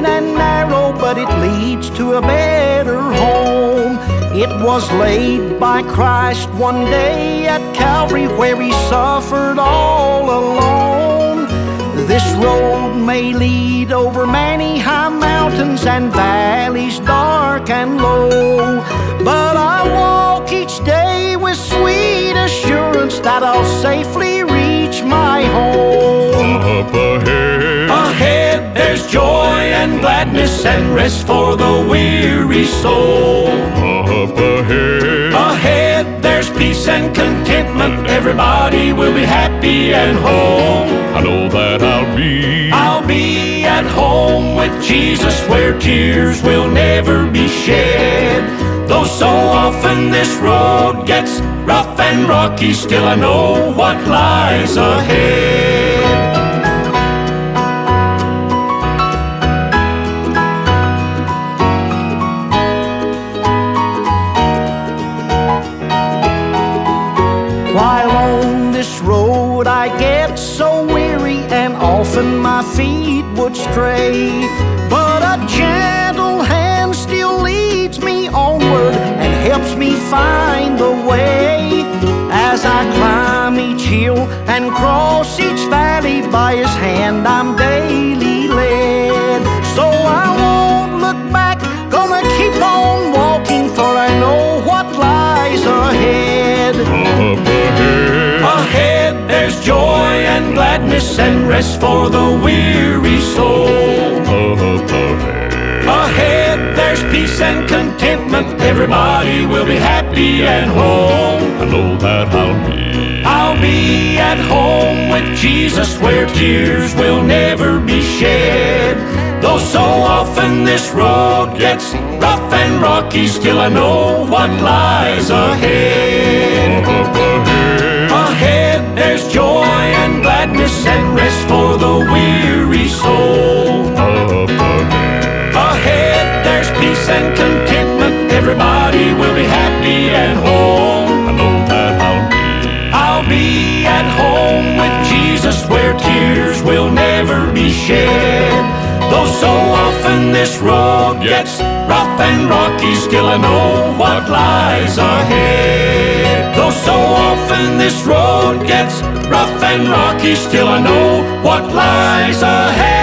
wide and narrow, but it leads to a better home. It was laid by Christ one day at Calvary, where he suffered all alone. This road may lead over many high mountains and valleys dark and low, but I walk each day with sweet assurance that I'll safely reach my home. Up ahead, Ahead there's joy and gladness and rest for the weary soul. up ahead, Ahead there's peace and contentment, everybody will be happy and whole. I know that I'll be at home with Jesus, where tears will never be shed. Though so often this road gets rough and rocky, still I know what lies ahead. While on this road I get so weary, and often my feet would stray, but a gentle hand still leads me onward and helps me find the way. As I climb each hill and cross each valley, by his hand I'm daily led. So I won't look back, gonna keep on walking, for I know what lies ahead. up ahead, Ahead there's joy and gladness and rest for the weary soul. up ahead, Ahead there's peace and contentment, everybody will be happy and whole. I know that I'll be at home with Jesus, where tears will never be shed. Though so often this road gets rough and rocky, still I know what lies ahead. up ahead, Ahead there's joy and gladness and rest for the weary soul. up ahead, Ahead there's peace and contentment, everybody will be happy and whole. I know that I'll be at home with Jesus, where tears will never be shed. Though so often this road gets rough and rocky, still I know what lies ahead. Though so often this road gets rough and rocky, still I know what lies ahead.